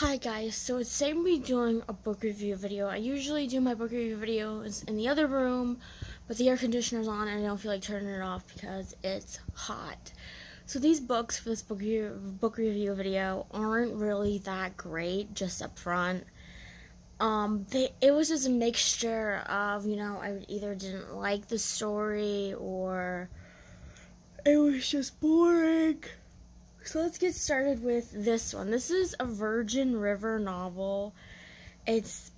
Hi guys, so today I'm going to be doing a book review video. I usually do my book review videos in the other room, but the air conditioner's on and I don't feel like turning it off because it's hot. So these books for this book review video aren't really that great, just up front. It was just a mixture of, I either didn't like the story or it was just boring. So let's get started with this one. This is a Virgin River novel. It's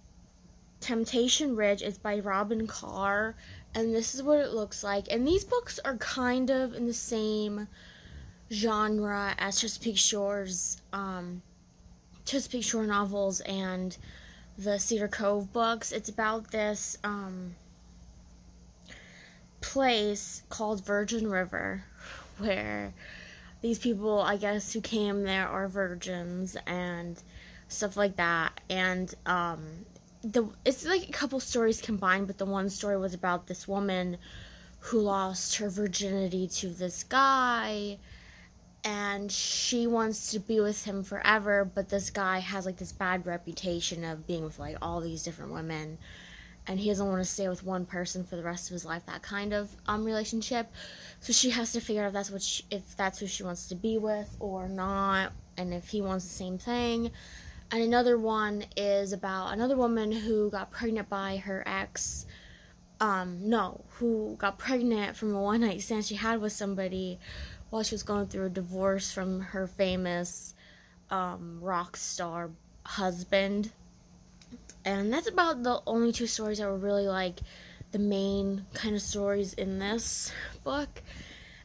Temptation Ridge. It's by Robyn Carr, and this is what it looks like. And these books are kind of in the same genre as Chesapeake Shore novels and the Cedar Cove books. It's about this place called Virgin River, where these people, I guess, who came there are virgins and stuff like that. And it's like a couple stories combined, but the one story was about this woman who lost her virginity to this guy, and she wants to be with him forever, but this guy has like this bad reputation of being with like all these different women, and he doesn't want to stay with one person for the rest of his life, that kind of relationship. So she has to figure out if that's who she wants to be with or not, and if he wants the same thing. And another one is about another woman who got pregnant by her ex, who got pregnant from a one-night stand she had with somebody while she was going through a divorce from her famous rock star husband. And that's about the only two stories that were really like the main kind of stories in this book.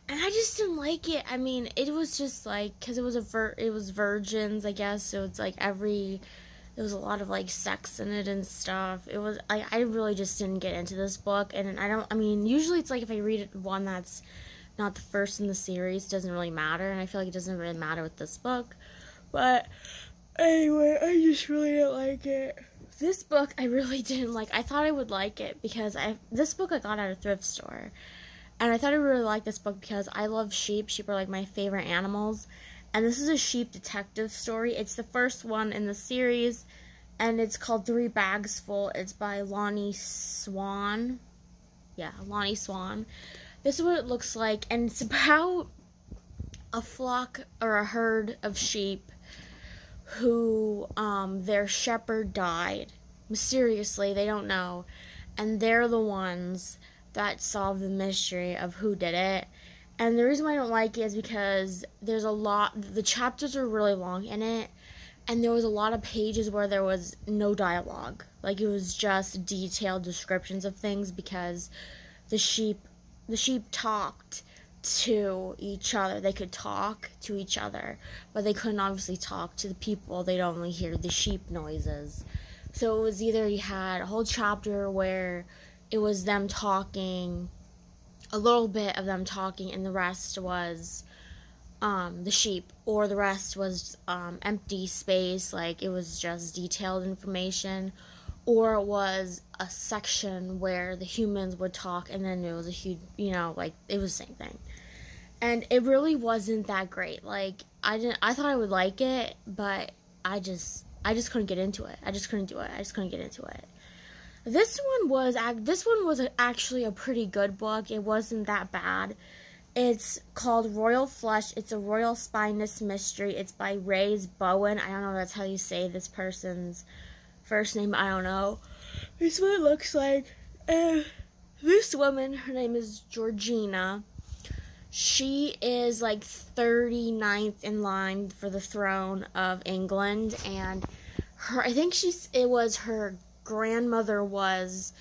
And I just didn't like it. I mean, it was just like, because it was virgins, I guess, so it's like there was a lot of like sex in it and stuff. It was, I really just didn't get into this book. And usually it's like if I read one that's not the first in the series, it doesn't really matter. And I feel like it doesn't really matter with this book. But anyway, I just really didn't like it. This book I really didn't like. I thought I would like it because this book I got at a thrift store. And I thought I would really like this book because I love sheep. Sheep are like my favorite animals. And this is a sheep detective story. It's the first one in the series. And it's called 3 Bags Full. It's by Leonie Suann. Yeah, Leonie Suann. This is what it looks like. And it's about a flock or a herd of sheep who their shepherd died mysteriously. They don't know, and they're the ones that solve the mystery of who did it. And the reason why I don't like it is because the chapters are really long in it, and there was a lot of pages where there was no dialogue. Like, it was just detailed descriptions of things because the sheep talked to each other. They could talk to each other, but they couldn't obviously talk to the people. They'd only hear the sheep noises. So it was either you had a whole chapter where it was them talking, a little bit of them talking, and the rest was the sheep, or the rest was empty space, like it was just detailed information, or it was a section where the humans would talk, and then it was a huge, like, it was the same thing. And it really wasn't that great. Like, I thought I would like it, but I just couldn't get into it. I just couldn't do it. I just couldn't get into it. This one was actually a pretty good book. It wasn't that bad. It's called Royal Flush. It's a royal spineless mystery. It's by Rhys Bowen. I don't know if that's how you say this person's first name. I don't know. This is what it looks like. And this woman, her name is Georgina. She is like 39th in line for the throne of England, and her grandmother was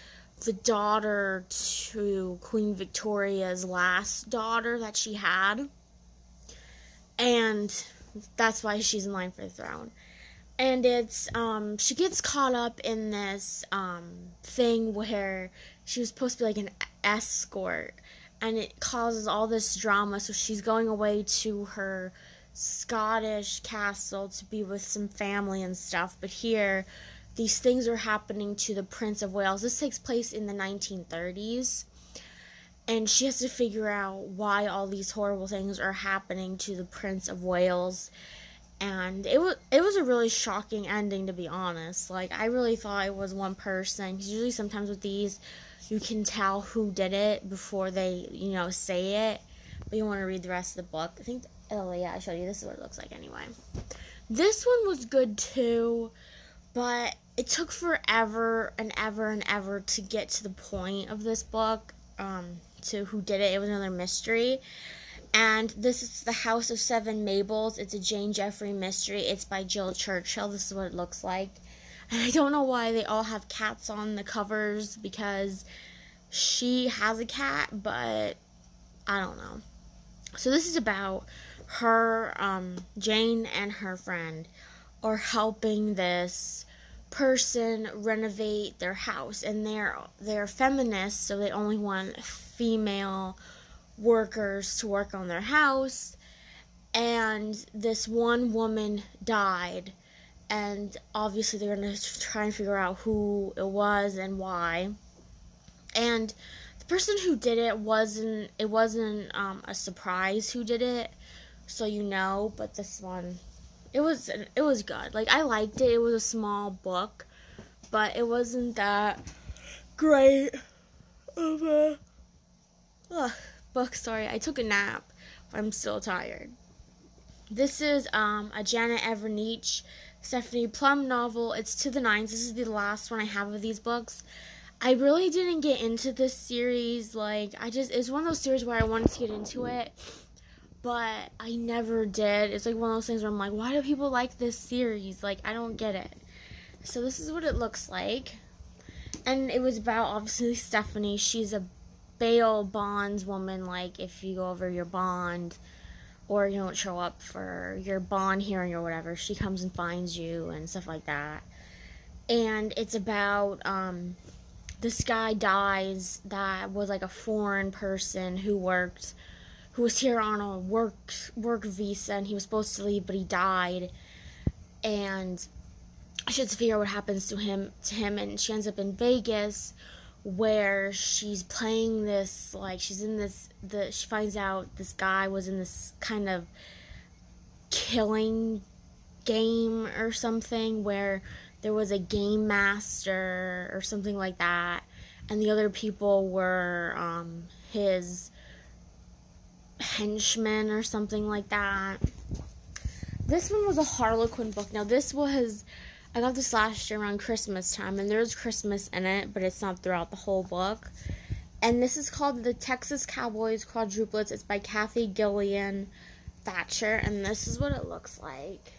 the daughter to Queen Victoria's last daughter that she had, and that's why she's in line for the throne. And it's she gets caught up in this thing where she was supposed to be like an escort, and it causes all this drama. So she's going away to her Scottish castle to be with some family and stuff, but here these things are happening to the Prince of Wales. This takes place in the 1930s, and she has to figure out why all these horrible things are happening to the Prince of Wales. And it was a really shocking ending, to be honest. Like, I really thought it was one person, because usually sometimes with these, you can tell who did it before they, say it. But you want to read the rest of the book. I think, oh yeah, I showed you. This is what it looks like anyway. This one was good too, but it took forever and ever and ever to get to the point of this book, to who did it. It was another mystery. And this is The House of Seven Mabels. It's a Jane Jeffrey mystery. It's by Jill Churchill. This is what it looks like. And I don't know why they all have cats on the covers, because she has a cat, but I don't know. So this is about her, Jane and her friend are helping this person renovate their house. And they're feminists, so they only want female workers to work on their house. And this one woman died, and obviously they're going to try and figure out who it was and why. And the person who did it wasn't a surprise who did it, so but this one, it was good. Like, I liked it. It was a small book, but it wasn't that great of a book. Sorry, I took a nap, but I'm still tired. This is a Janet Evanovich, Stephanie Plum novel. It's To the Nines. This is the last one I have of these books. I really didn't get into this series. Like, it's one of those series where I wanted to get into it, but I never did. It's like one of those things where I'm like, why do people like this series? Like, I don't get it. So this is what it looks like. And it was about, obviously, Stephanie. She's a bail bondswoman. Like, if you go over your bond or you don't show up for your bond hearing or whatever, she comes and finds you and stuff like that. And it's about, this guy dies that was like a foreign person who was here on a work visa, and he was supposed to leave, but he died. And she has to figure out what happens to him, and she ends up in Vegas, where she's playing this, like, she finds out this guy was in this kind of killing game or something, where there was a game master or something like that, and the other people were his henchmen or something like that. This one was a Harlequin book. Now, I got this last year around Christmas time, and there's Christmas in it, but it's not throughout the whole book. And this is called The Texas Cowboys Quadruplets. It's by Cathy, Gillen, Thacker, and this is what it looks like.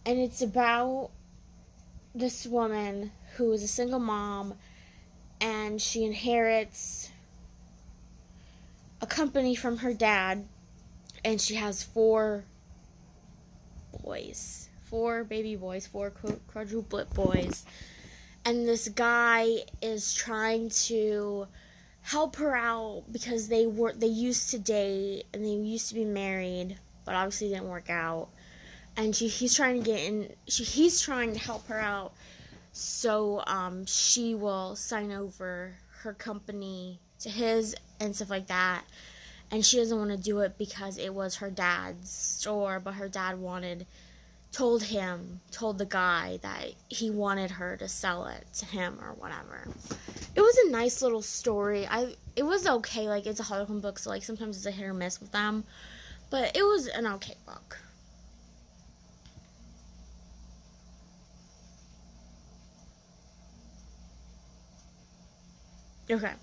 And it's about this woman who is a single mom, and she inherits a company from her dad, and she has four baby boys, four quadruplet boys. And this guy is trying to help her out because they used to date and they used to be married, but obviously didn't work out. And he's trying to help her out, so she will sign over her company to his and stuff like that. And she doesn't want to do it because it was her dad's store, but her dad told the guy that he wanted her to sell it to him or whatever. It was a nice little story. It was okay. Like, it's a Harlequin book, so like sometimes it's a hit or miss with them, but it was an okay book. Okay,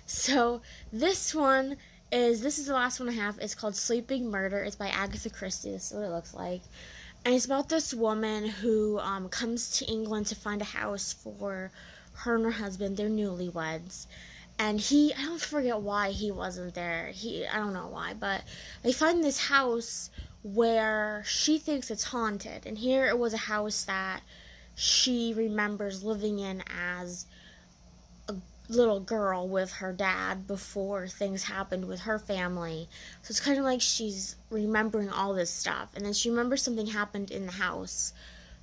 so this is the last one I have. It's called Sleeping Murder. It's by Agatha Christie. This is what it looks like. And it's about this woman who comes to England to find a house for her and her husband. They're newlyweds. And I don't forget why he wasn't there. I don't know why, but they find this house where she thinks it's haunted. And here it was a house that she remembers living in as little girl with her dad before things happened with her family. So it's kind of like she's remembering all this stuff, and then she remembers something happened in the house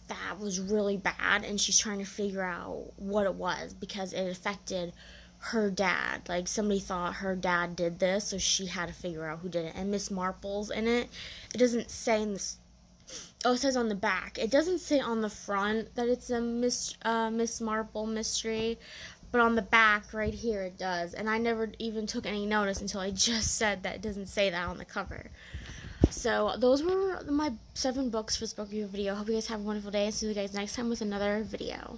that was really bad, and she's trying to figure out what it was because it affected her dad. Like, somebody thought her dad did this, so she had to figure out who did it. And Miss Marple's in it. It doesn't say in Oh, it says on the back. It doesn't say on the front that it's a Miss Marple mystery, but on the back right here it does. And I never even took any notice until I just said that it doesn't say that on the cover. So those were my 7 books for this book review video. Hope you guys have a wonderful day, and see you guys next time with another video.